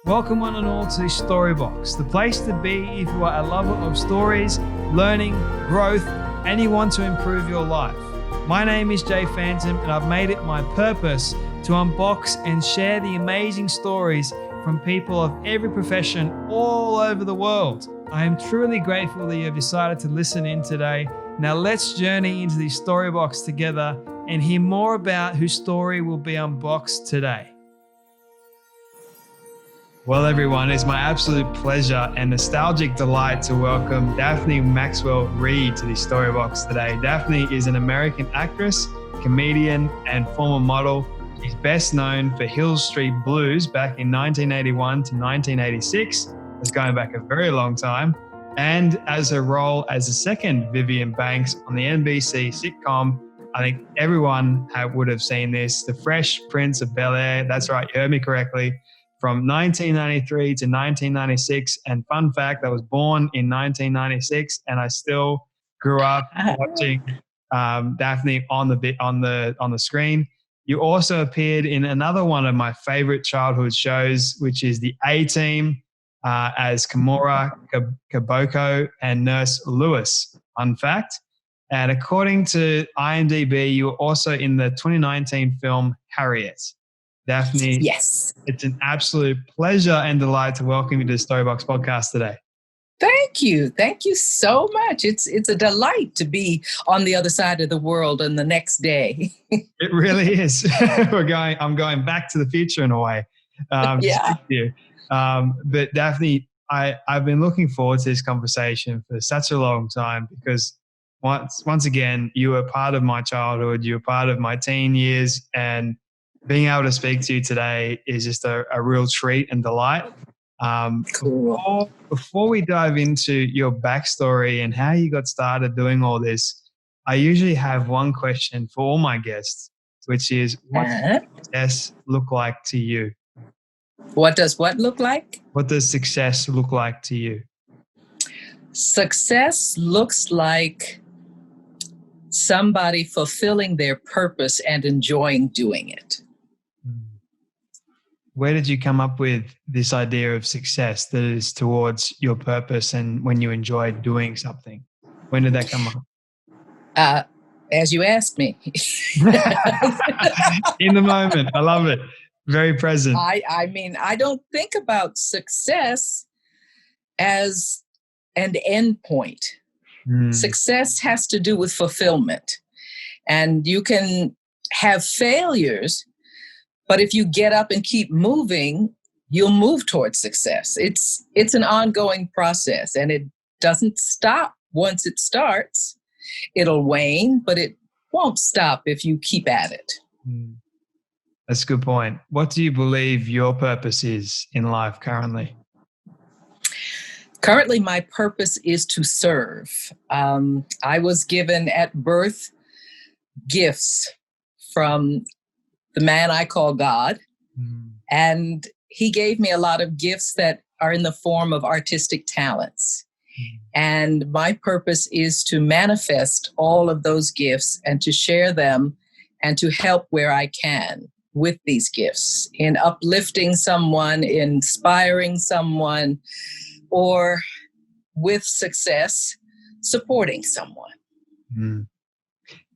Welcome one and all to Storybox, the place to be if you are a lover of stories, learning, growth, and you want to improve your life. My name is Jay Phantom, and I've made it my purpose to unbox and share the amazing stories from people of every profession all over the world. I am truly grateful that you have decided to listen in today. Now let's journey into the Storybox together and hear more about whose story will be unboxed today. Well, everyone, it's my absolute pleasure and nostalgic delight to welcome Daphne Maxwell Reid to the Storybox today. Daphne is an American actress, comedian, and former model. She's best known for Hill Street Blues back in 1981 to 1986. It's going back a very long time. And as her role as the second Vivian Banks on the NBC sitcom, I think everyone would have seen this, The Fresh Prince of Bel-Air. That's right, you heard me correctly. From 1993 to 1996, and fun fact, I was born in 1996, and I still grew up watching Daphne on the screen. You also appeared in another one of my favorite childhood shows, which is The A-Team, as Kimura Kaboko and Nurse Lewis. Fun fact. And according to IMDb, you were also in the 2019 film Harriet. Daphne, yes, it's an absolute pleasure and delight to welcome you to the Storybox podcast today. Thank you. Thank you so much. It's a delight to be on the other side of the world on the next day. It really is. I'm going back to the future in a way. Yeah. But Daphne, I've been looking forward to this conversation for such a long time because once again, you were part of my childhood, you were part of my teen years, and being able to speak to you today is just a real treat and delight. Cool. Before we dive into your backstory and how you got started doing all this, I usually have one question for all my guests, which is, what does success look like to you? What does what look like? What does success look like to you? Success looks like somebody fulfilling their purpose and enjoying doing it. Where did you come up with this idea of success that is towards your purpose and when you enjoy doing something? When did that come up? As you asked me. In the moment. I love it. Very present. I mean, I don't think about success as an end point. Success has to do with fulfillment. And you can have failures, but if you get up and keep moving, you'll move towards success. It's an ongoing process, and it doesn't stop once it starts. It'll wane, but it won't stop if you keep at it. That's a good point. What do you believe your purpose is in life currently? Currently, my purpose is to serve. I was given at birth gifts from the man I call God. And he gave me a lot of gifts that are in the form of artistic talents. And my purpose is to manifest all of those gifts and to share them and to help where I can with these gifts in uplifting someone, inspiring someone, or with success, supporting someone.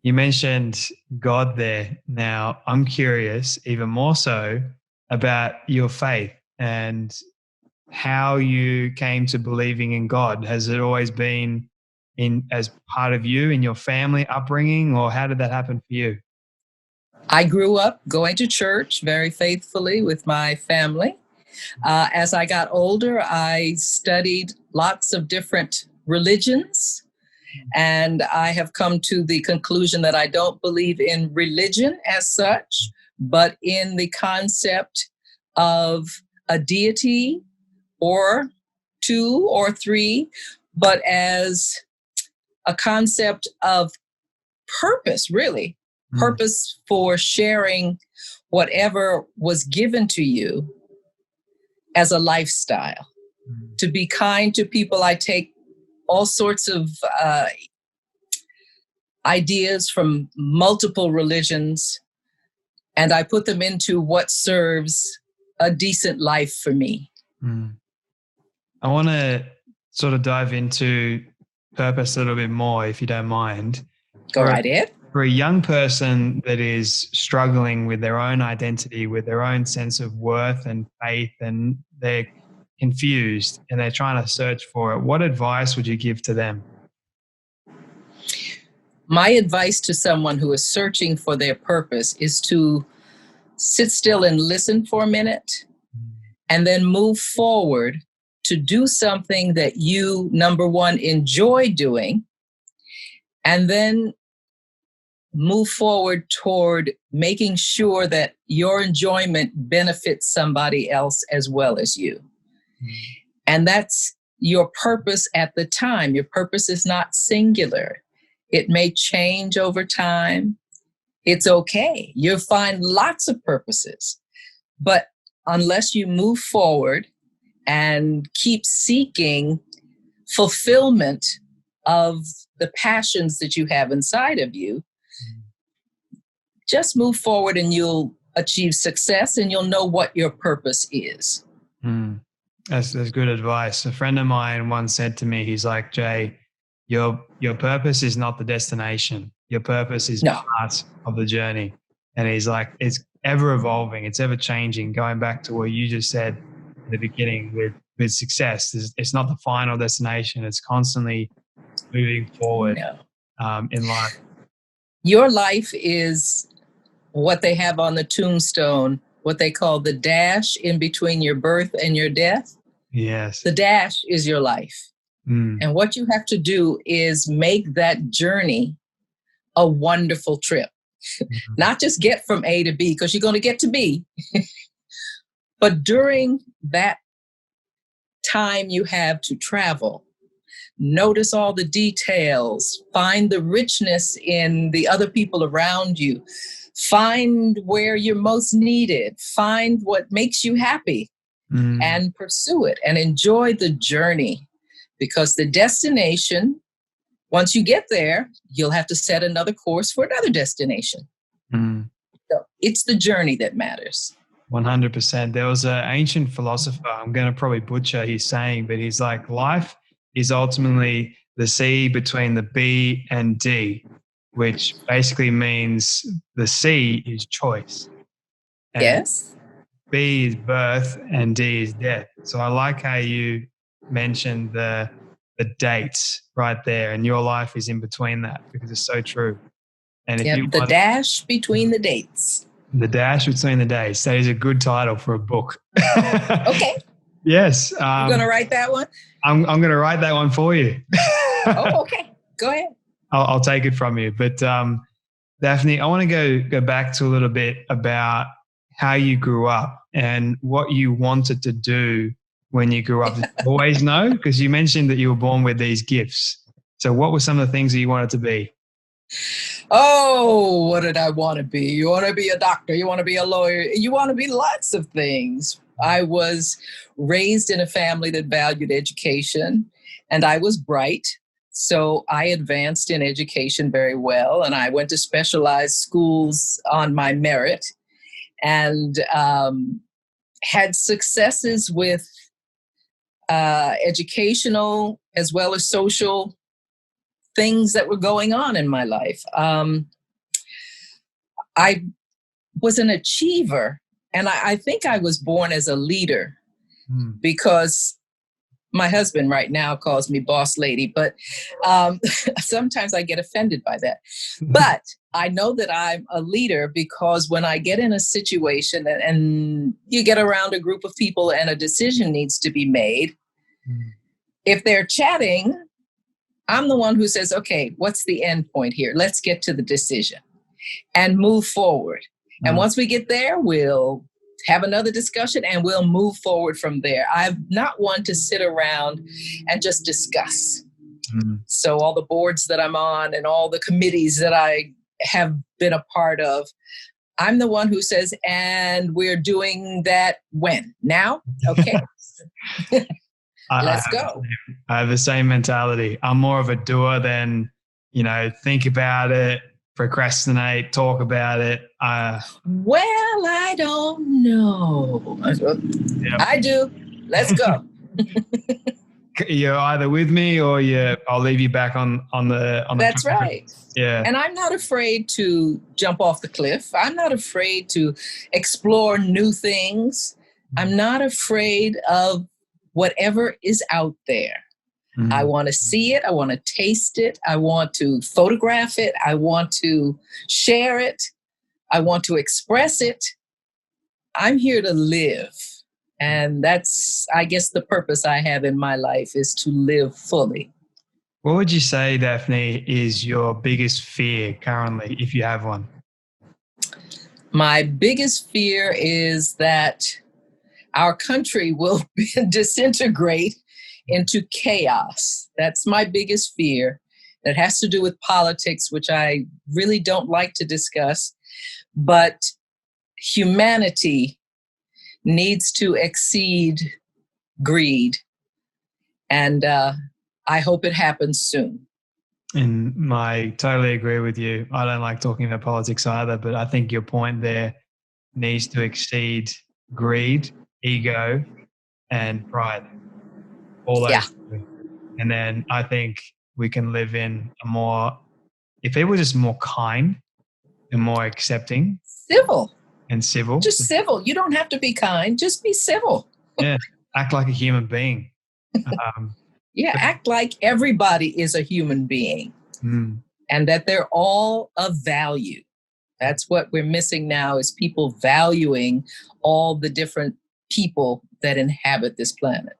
You mentioned God there. Now, I'm curious even more so about your faith and how you came to believing in God. Has it always been as part of you in your family upbringing, or how did that happen for you? I grew up going to church very faithfully with my family. As I got older, I studied lots of different religions. And I have come to the conclusion that I don't believe in religion as such, but in the concept of a deity or two or three, but as a concept of purpose, really. Purpose for sharing whatever was given to you as a lifestyle. To be kind to people, I take all sorts of ideas from multiple religions, and I put them into what serves a decent life for me. Mm. I want to sort of dive into purpose a little bit more, if you don't mind. Go right ahead. For a young person that is struggling with their own identity, with their own sense of worth and faith, and they're confused and they're trying to search for it, what advice would you give to them? My advice to someone who is searching for their purpose is to sit still and listen for a minute, and then move forward to do something that you, number one, enjoy doing, and then move forward toward making sure that your enjoyment benefits somebody else as well as you. And that's your purpose at the time. Your purpose is not singular. It may change over time. It's okay. You'll find lots of purposes. But unless you move forward and keep seeking fulfillment of the passions that you have inside of you, just move forward and you'll achieve success and you'll know what your purpose is. That's good advice. A friend of mine once said to me, he's like, Jay, your purpose is not the destination. Your purpose is part of the journey. And he's like, it's ever evolving. It's ever changing. Going back to what you just said at the beginning with success, it's not the final destination. It's constantly moving forward in life. Your life is what they have on the tombstone, what they call the dash in between your birth and your death. Yes. The dash is your life. And what you have to do is make that journey a wonderful trip. Not just get from A to B, because you're going to get to B. But during that time you have to travel, notice all the details, find the richness in the other people around you, find where you're most needed, find what makes you happy, and pursue it and enjoy the journey. Because the destination, once you get there, you'll have to set another course for another destination. So it's the journey that matters. 100%. There was an ancient philosopher, I'm going to probably butcher his saying, but he's like, life is ultimately the C between the B and D, which basically means the C is choice. And yes. B is birth and D is death. So I like how you mentioned the dates right there, and your life is in between that, because it's so true. And if the dash between the dates. The dash between the dates. That is a good title for a book. Okay. Yes. You're going to write that one? I'm going to write that one for you. Oh, okay. Go ahead. I'll take it from you. But Daphne, I want to go back to a little bit about how you grew up and what you wanted to do when you grew up. Did you always know? Because you mentioned that you were born with these gifts. So what were some of the things that you wanted to be? Oh, what did I want to be? You want to be a doctor. You want to be a lawyer. You want to be lots of things. I was raised in a family that valued education, and I was bright. So I advanced in education very well, and I went to specialized schools on my merit, and had successes with educational as well as social things that were going on in my life. I was an achiever, and I think I was born as a leader because my husband right now calls me boss lady, but sometimes I get offended by that. But I know that I'm a leader because when I get in a situation and you get around a group of people and a decision needs to be made, if they're chatting, I'm the one who says, okay, what's the end point here? Let's get to the decision and move forward. And once we get there, we'll have another discussion and we'll move forward from there. I'm not one to sit around and just discuss. So all the boards that I'm on and all the committees that I have been a part of, I'm the one who says, and we're doing that when? Now? Okay. Let's go. I have the same mentality. I'm more of a doer than, think about it, procrastinate, talk about it. Well, I don't know. Yep. I do. Let's go. You're either with me or I'll leave you back on the That's right. Yeah. And I'm not afraid to jump off the cliff. I'm not afraid to explore new things. I'm not afraid of whatever is out there. Mm. I want to see it. I want to taste it. I want to photograph it. I want to share it. I want to express it. I'm here to live. And that's, I guess, the purpose I have in my life is to live fully. What would you say, Daphne, is your biggest fear currently, if you have one? My biggest fear is that our country will disintegrate into chaos. That's my biggest fear. That has to do with politics, which I really don't like to discuss. But humanity needs to exceed greed. And I hope it happens soon. And I totally agree with you. I don't like talking about politics either, but I think your point there needs to exceed greed, ego, and pride. All those. Yeah. And then I think we can live in a more, if people were just more kind and more accepting. Civil. And civil. Just civil. You don't have to be kind. Just be civil. Yeah. Act like a human being. Act like everybody is a human being and that they're all of value. That's what we're missing now is people valuing all the different people that inhabit this planet.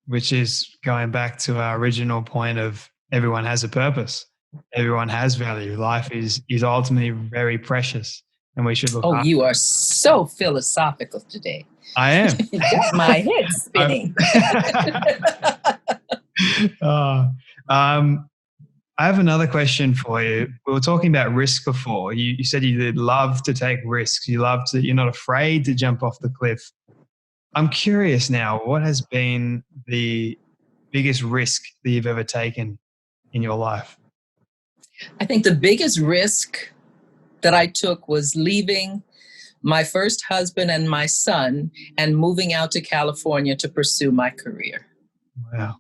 Which is going back to our original point of everyone has a purpose. Everyone has value. Life is ultimately very precious and we should look after. You are so philosophical today. I am. Got my head spinning. I have another question for you. We were talking about risk before. You said you love to take risks. You're not afraid to jump off the cliff. I'm curious now, what has been the biggest risk that you've ever taken in your life? I think the biggest risk that I took was leaving my first husband and my son and moving out to California to pursue my career. Wow.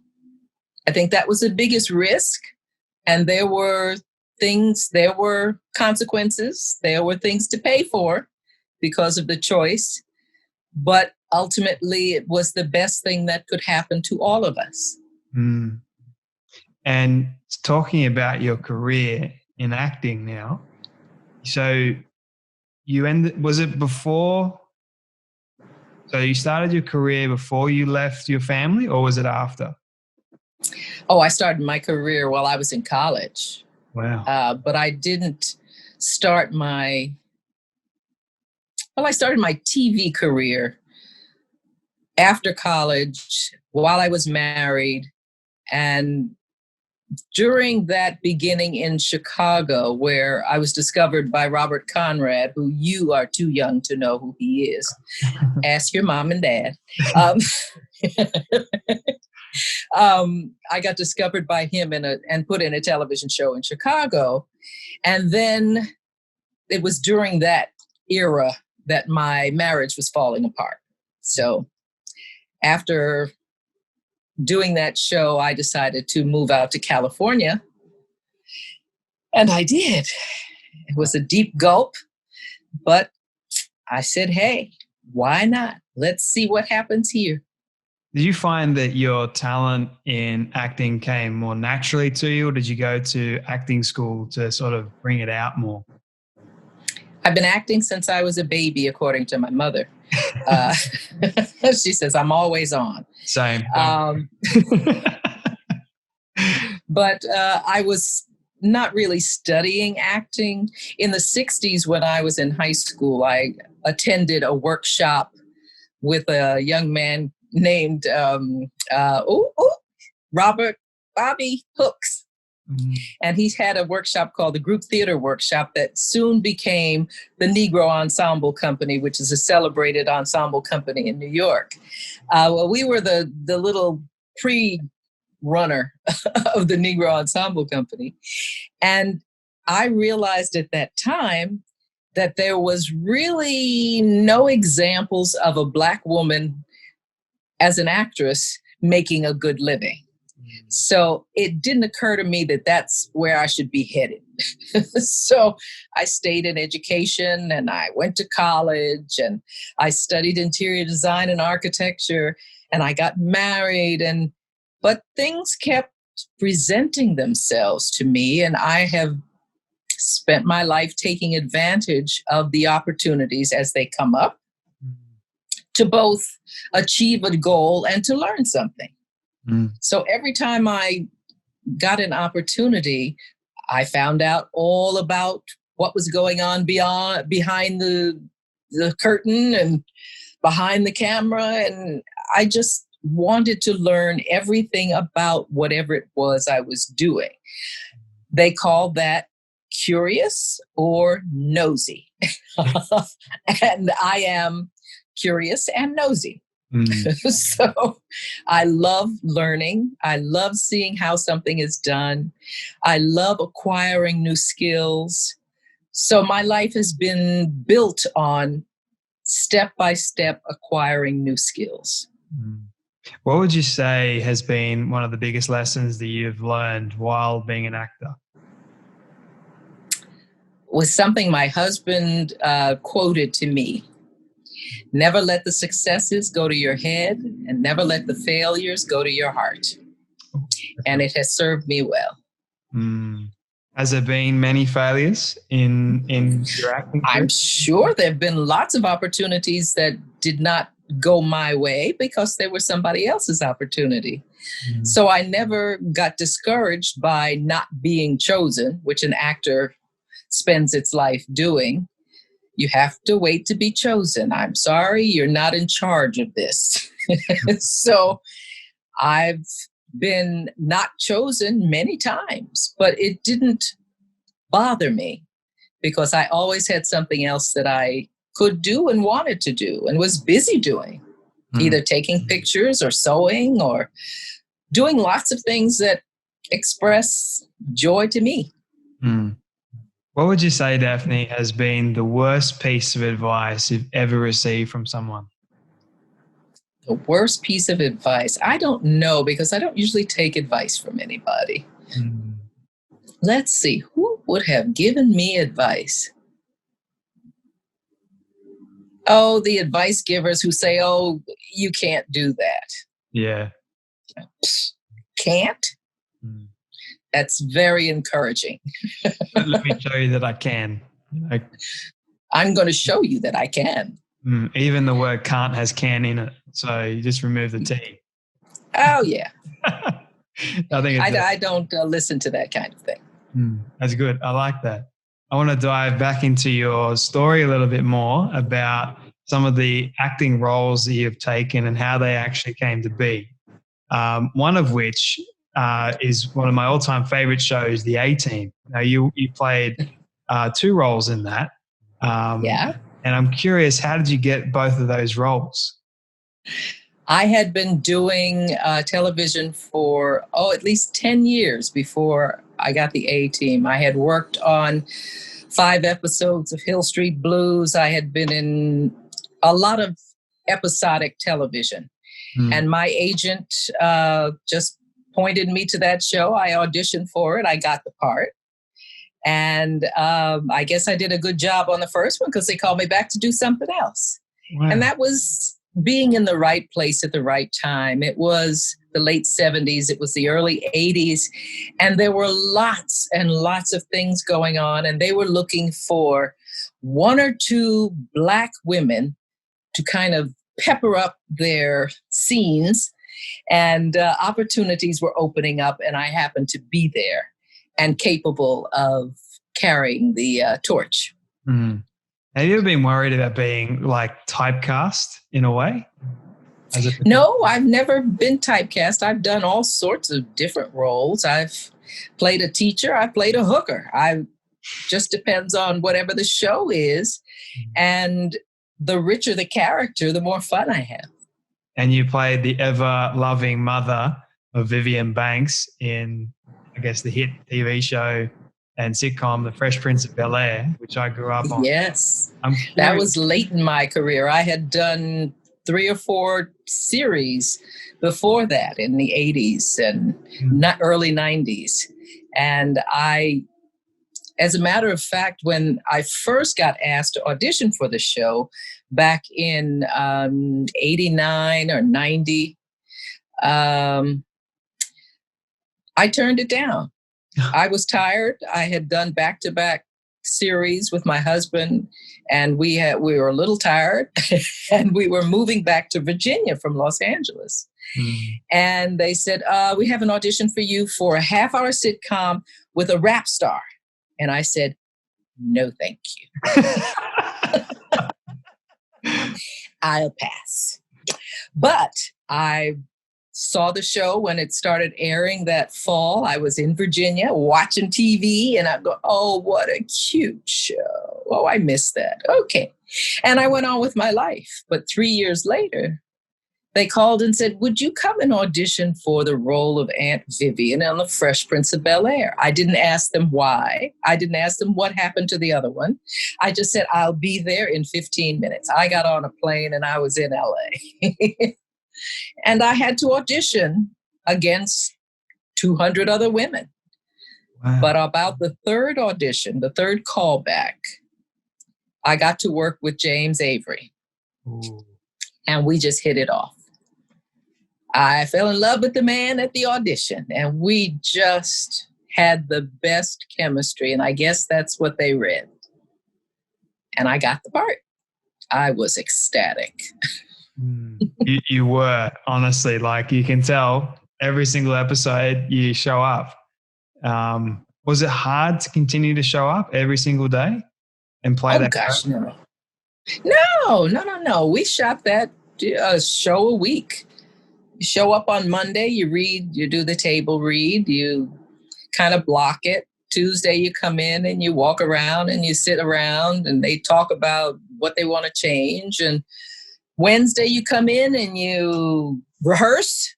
I think that was the biggest risk. And there were consequences, there were things to pay for because of the choice. But ultimately, it was the best thing that could happen to all of us. Mm. And talking about your career in acting now, so was it before? So you started your career before you left your family, or was it after? Oh, I started my career while I was in college. Wow. But I didn't start I started my TV career after college while I was married. And during that beginning in Chicago, where I was discovered by Robert Conrad, who you are too young to know who he is. Ask your mom and dad. I got discovered by him and put in a television show in Chicago. And then it was during that era that my marriage was falling apart. So after doing that show, I decided to move out to California. And I did. It was a deep gulp, but I said, hey, why not? Let's see what happens here. Did you find that your talent in acting came more naturally to you, or did you go to acting school to sort of bring it out more? I've been acting since I was a baby, according to my mother. She says, I'm always on. Same. But I was not really studying acting. In the 60s, when I was in high school, I attended a workshop with a young man named Robert Bobby Hooks. Mm-hmm. And he had a workshop called the Group Theater Workshop that soon became the Negro Ensemble Company, which is a celebrated ensemble company in New York. Well, we were the little pre-runner of the Negro Ensemble Company. And I realized at that time that there was really no examples of a Black woman as an actress making a good living. So it didn't occur to me that that's where I should be headed. So I stayed in education and I went to college and I studied interior design and architecture and I got married, but things kept presenting themselves to me, and I have spent my life taking advantage of the opportunities as they come up to both achieve a goal and to learn something. So every time I got an opportunity, I found out all about what was going on behind the curtain and behind the camera. And I just wanted to learn everything about whatever it was I was doing. They call that curious or nosy. And I am curious and nosy. So I love learning. I love seeing how something is done. I love acquiring new skills. So my life has been built on step-by-step acquiring new skills. What would you say has been one of the biggest lessons that you've learned while being an actor? Was something my husband quoted to me. Never let the successes go to your head and never let the failures go to your heart. And it has served me well. Has there been many failures in your acting career? I'm sure there have been lots of opportunities that did not go my way because they were somebody else's opportunity. So I never got discouraged by not being chosen, which an actor spends its life doing. You have to wait to be chosen. I'm sorry, you're not in charge of this. So I've been not chosen many times, but it didn't bother me because I always had something else that I could do and wanted to do and was busy doing, either taking pictures or sewing or doing lots of things that express joy to me. What would you say, Daphne, has been the worst piece of advice you've ever received from someone? The worst piece of advice? I don't know because I don't usually take advice from anybody. Let's see, who would have given me advice? Oh, the advice givers who say, oh, you can't do that. Yeah. Can't? That's very encouraging. Let me show you that I can. I'm going to show you that I can. Even the word can't has can in it. So you just remove the T. Oh, yeah. I don't listen to that kind of thing. That's good. I like that. I want to dive back into your story a little bit more about some of the acting roles that you've taken and how they actually came to be. One of which is one of my all-time favorite shows, The A-Team. Now, you played 2 roles in that. Yeah. And I'm curious, how did you get both of those roles? I had been doing television for, at least 10 years before I got The A-Team. I had worked on 5 episodes of Hill Street Blues. I had been in a lot of episodic television. And my agent just pointed me to that show. I auditioned for it. I got the part. And I guess I did a good job on the first one because they called me back to do something else. Wow. And that was being in the right place at the right time. It was the late 70s. It was the early 80s. And there were lots and lots of things going on. And they were looking for 1 or 2 Black women to kind of pepper up their scenes, and opportunities were opening up, and I happened to be there and capable of carrying the torch. Have you ever been worried about being like typecast in a way? No, I've never been typecast. I've done all sorts of different roles. I've played a teacher. I've played a hooker. Just depends on whatever the show is. And the richer the character, the more fun I have. And you played the ever-loving mother of Vivian Banks in, I guess, the hit TV show and sitcom, The Fresh Prince of Bel-Air, which I grew up on. Yes. That was late in my career. I had done 3 or 4 series before that in the 80s and not early 90s. And as a matter of fact, when I first got asked to audition for the show back in 89 or 90, I turned it down. I was tired. I had done back-to-back series with my husband, and we were a little tired, and we were moving back to Virginia from Los Angeles. And they said, we have an audition for you for a half-hour sitcom with a rap star. And I said, no, thank you. I'll pass. But I saw the show when it started airing that fall. I was in Virginia watching TV, and I go, oh, what a cute show. Oh, I missed that. Okay. And I went on with my life. But 3 years later, they called and said, would you come and audition for the role of Aunt Vivian on the Fresh Prince of Bel-Air? I didn't ask them why. I didn't ask them what happened to the other one. I just said, I'll be there in 15 minutes. I got on a plane and I was in LA. And I had to audition against 200 other women. Wow. But about the third audition, the third callback, I got to work with James Avery. Ooh. And we just hit it off. I fell in love with the man at the audition, and we just had the best chemistry. And I guess that's what they read. And I got the part. I was ecstatic. You were, honestly, like you can tell every single episode you show up. Was it hard to continue to show up every single day and play that? Gosh, no. We shot that show a week. You show up on Monday, you read, you do the table read, you kind of block it. Tuesday, you come in and you walk around and you sit around and they talk about what they want to change. And Wednesday, you come in and you rehearse.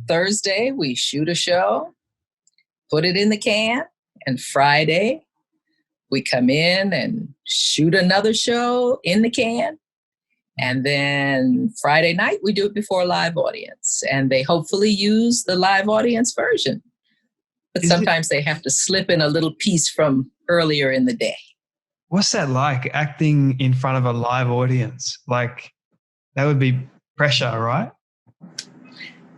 Thursday, we shoot a show, put it in the can. And Friday, we come in and shoot another show in the can. And then Friday night, we do it before a live audience. And they hopefully use the live audience version. But sometimes they have to slip in a little piece from earlier in the day. What's that like, acting in front of a live audience? Like, that would be pressure, right?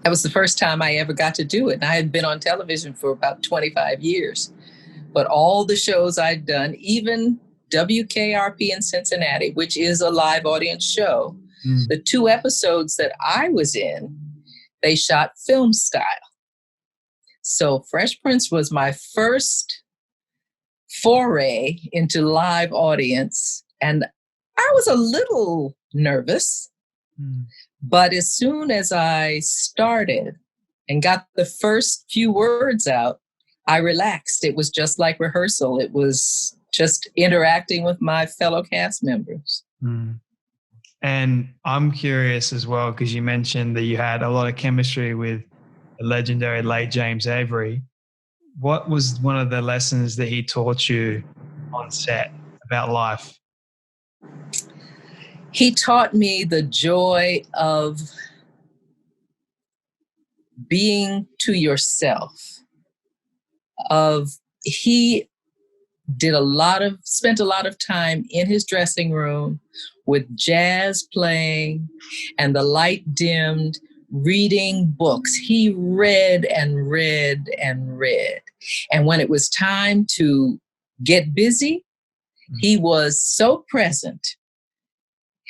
That was the first time I ever got to do it. And I had been on television for about 25 years. But all the shows I'd done, even WKRP in Cincinnati, which is a live audience show, the 2 episodes that I was in, they shot film style. So Fresh Prince was my first foray into live audience. And I was a little nervous. But as soon as I started and got the first few words out, I relaxed. It was just like rehearsal. It was just interacting with my fellow cast members. And I'm curious as well, because you mentioned that you had a lot of chemistry with the legendary late James Avery. What was one of the lessons that he taught you on set about life? He taught me the joy of being to yourself. He spent a lot of time in his dressing room with jazz playing and the light dimmed, reading books. He read and read and read. And when it was time to get busy, he was so present.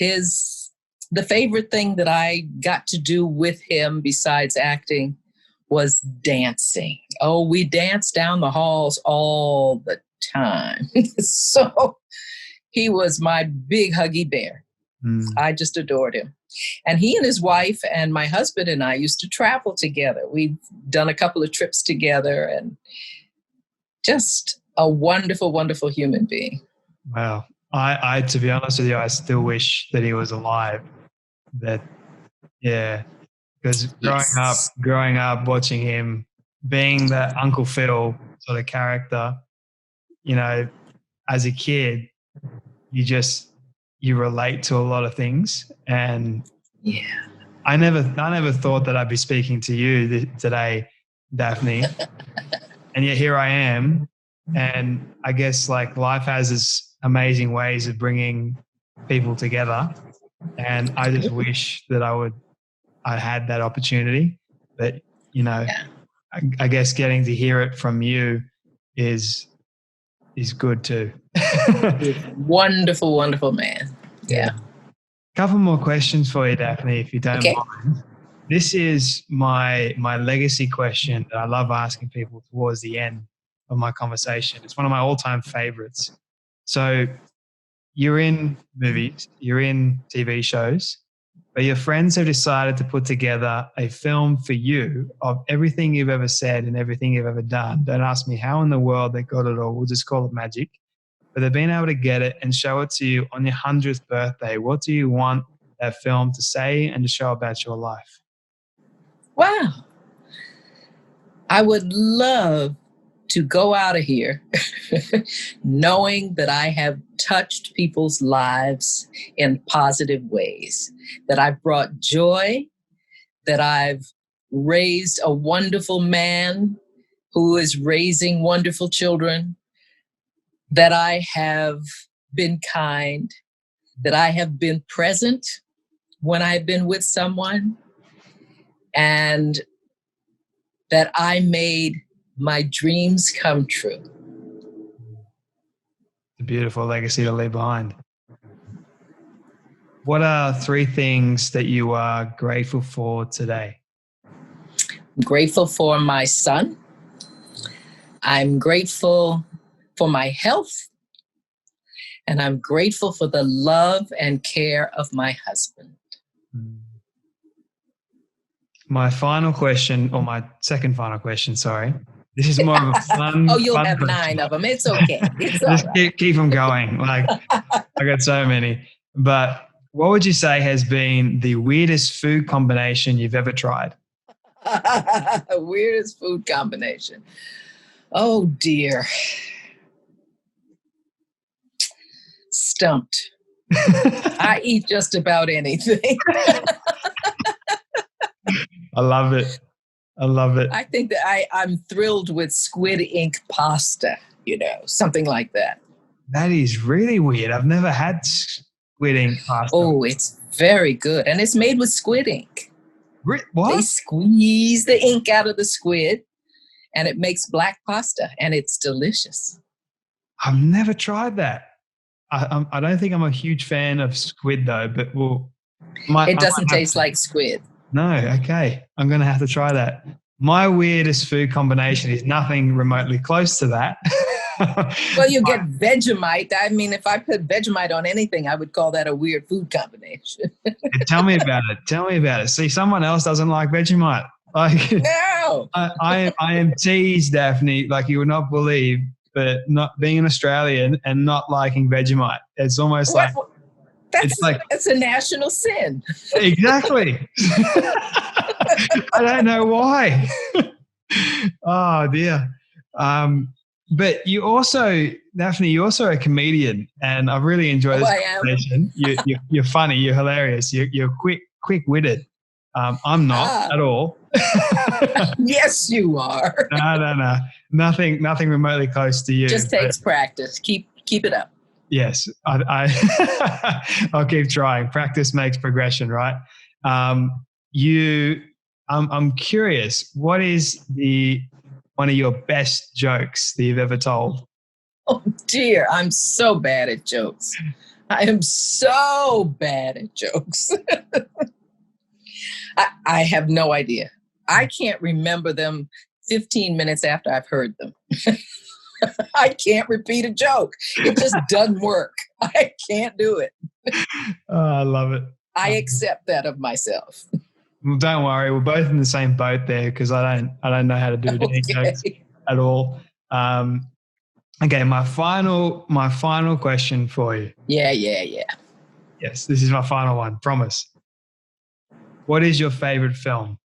The favorite thing that I got to do with him besides acting was dancing. Oh, we danced down the halls all the time. So he was my big huggy bear. I just adored him. And he and his wife and my husband and I used to travel together. We'd done a couple of trips together, and just a wonderful, wonderful human being. Wow. I to be honest with you, I still wish that he was alive. Because growing up, watching him, being that Uncle Phil sort of character, you know, as a kid, you relate to a lot of things, and Yeah. I never thought that I'd be speaking to you today, Daphne. And yet here I am. And I guess like life has its amazing ways of bringing people together. And I just wish that I had that opportunity. But, you know, Yeah. I guess getting to hear it from you is good too. Wonderful, wonderful man. Yeah. Couple more questions for you, Daphne, if you don't Okay. mind. This is my legacy question that I love asking people towards the end of my conversation. It's one of my all-time favorites. So you're in movies, you're in TV shows, but your friends have decided to put together a film for you of everything you've ever said and everything you've ever done. Don't ask me how in the world they got it all. We'll just call it magic. But they've been able to get it and show it to you on your 100th birthday. What do you want that film to say and to show about your life? Wow. I would love to go out of here knowing that I have touched people's lives in positive ways, that I've brought joy, that I've raised a wonderful man who is raising wonderful children, that I have been kind, that I have been present when I've been with someone, and that I made my dreams come true. It's a beautiful legacy to leave behind. What are 3 things that you are grateful for today? I'm grateful for my son. I'm grateful for my health. And I'm grateful for the love and care of my husband. My final question, or my second final question, sorry. This is more of a fun. Oh, you'll fun have question. 9 of them. It's okay. It's all Just right. keep them going. Like I got so many. But what would you say has been the weirdest food combination you've ever tried? Weirdest food combination. Oh, dear. Stumped. I eat just about anything. I love it. I love it. I think that I'm thrilled with squid ink pasta, something like that. That is really weird. I've never had squid ink pasta. Oh, it's very good. And it's made with squid ink. What? They squeeze the ink out of the squid and it makes black pasta and it's delicious. I've never tried that. I don't think I'm a huge fan of squid though, but it doesn't taste like squid. No, okay. I'm going to have to try that. My weirdest food combination is nothing remotely close to that. Well, you get Vegemite. I mean, if I put Vegemite on anything, I would call that a weird food combination. Tell me about it. Tell me about it. See, someone else doesn't like Vegemite. Like, no. I am teased, Daphne, like you would not believe, but not being an Australian and not liking Vegemite. It's almost like... It's a national sin. Exactly. I don't know why. Oh dear. But you also, Daphne, you're also a comedian, and I really enjoy this conversation. You're funny. You're hilarious. You're quick-witted. I'm not at all. Yes, you are. No. Nothing remotely close to you. Just takes practice. Keep it up. Yes, I'll keep trying. Practice makes progression, right? I'm curious. What is one of your best jokes that you've ever told? Oh dear, I'm so bad at jokes. I am so bad at jokes. I have no idea. I can't remember them 15 minutes after I've heard them. I can't repeat a joke. It just doesn't work. I can't do it. Oh, I love it. I accept that of myself. Well, don't worry. We're both in the same boat there because I don't know how to do any jokes at all. Okay, my final question for you. Yeah. Yes, this is my final one. Promise. What is your favorite film?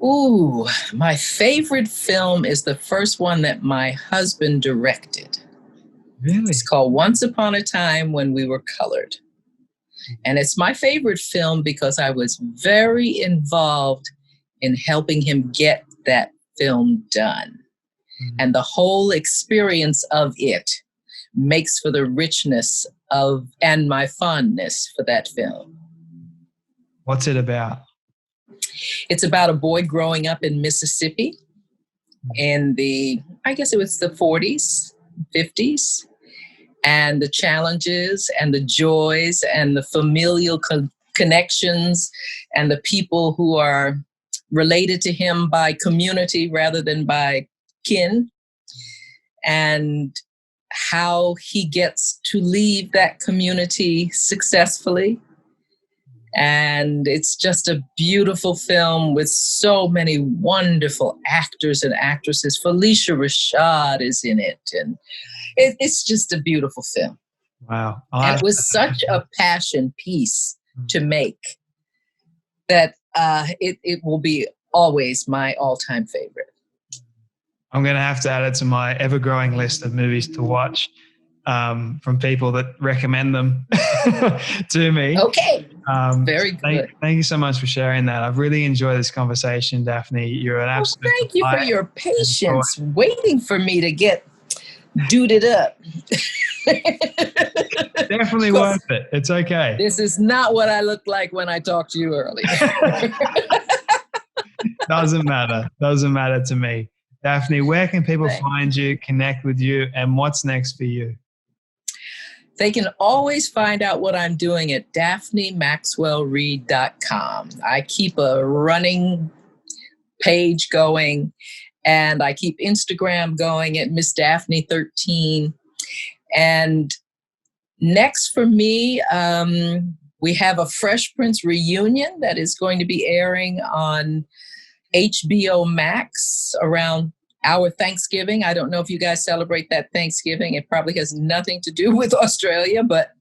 Ooh, my favorite film is the first one that my husband directed. Really? It's called Once Upon a Time When We Were Colored. And it's my favorite film because I was very involved in helping him get that film done. And the whole experience of it makes for the richness of and my fondness for that film. What's it about? It's about a boy growing up in Mississippi in I guess it was the 40s, 50s, and the challenges and the joys and the familial connections and the people who are related to him by community rather than by kin, and how he gets to leave that community successfully. And it's just a beautiful film with so many wonderful actors and actresses. Felicia Rashad is in it. And it's just a beautiful film. Wow. And it was such a passion piece to make that it will be always my all-time favorite. I'm going to have to add it to my ever-growing list of movies to watch from people that recommend them to me. Okay. Very good. Thank you so much for sharing that. I've really enjoyed this conversation, Daphne. You're an absolute thank you for your patience waiting for me to get duded up. Definitely worth it. It's okay. This is not what I looked like when I talked to you earlier. Doesn't matter to me. Daphne, where can people find you, connect with you, and what's next for you? They can always find out what I'm doing at DaphneMaxwellReid.com. I keep a running page going, and I keep Instagram going at Miss Daphne13. And next for me, we have a Fresh Prince reunion that is going to be airing on HBO Max around our Thanksgiving. I don't know if you guys celebrate that Thanksgiving. It probably has nothing to do with Australia, but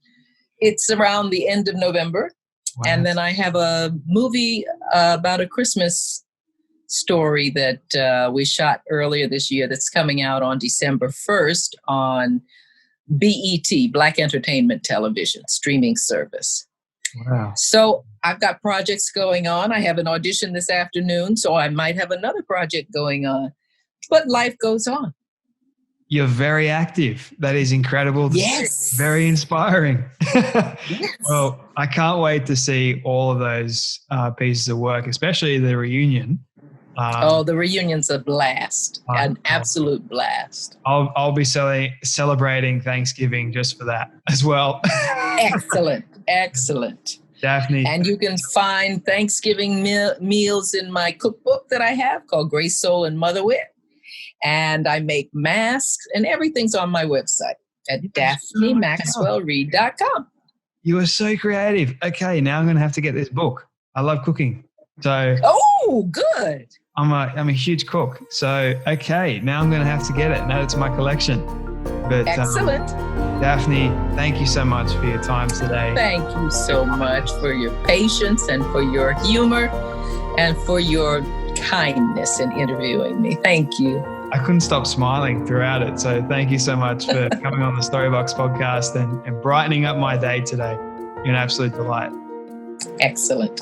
it's around the end of November. Wow. And then I have a movie about a Christmas story that we shot earlier this year that's coming out on December 1st on BET, Black Entertainment Television streaming service. Wow. So I've got projects going on. I have an audition this afternoon, so I might have another project going on. But life goes on. You're very active. That is incredible. Yes. Very inspiring. Yes. Well, I can't wait to see all of those pieces of work, especially the reunion. The reunion's a blast, an absolute blast. I'll be celebrating Thanksgiving just for that as well. Excellent. Daphne. And you can find Thanksgiving meals in my cookbook that I have called Grace, Soul, and Motherwit. And I make masks, and everything's on my website at DaphneMaxwellReid.com. You are so creative. Okay, now I'm going to have to get this book. I love cooking. So. Oh, good. I'm a huge cook. So, okay, now I'm going to have to get it and add it to my collection. But, excellent. Daphne, thank you so much for your time today. Thank you so much for your patience and for your humor and for your kindness in interviewing me. Thank you. I couldn't stop smiling throughout it. So thank you so much for coming on the Storybox podcast and brightening up my day today. You're an absolute delight. Excellent.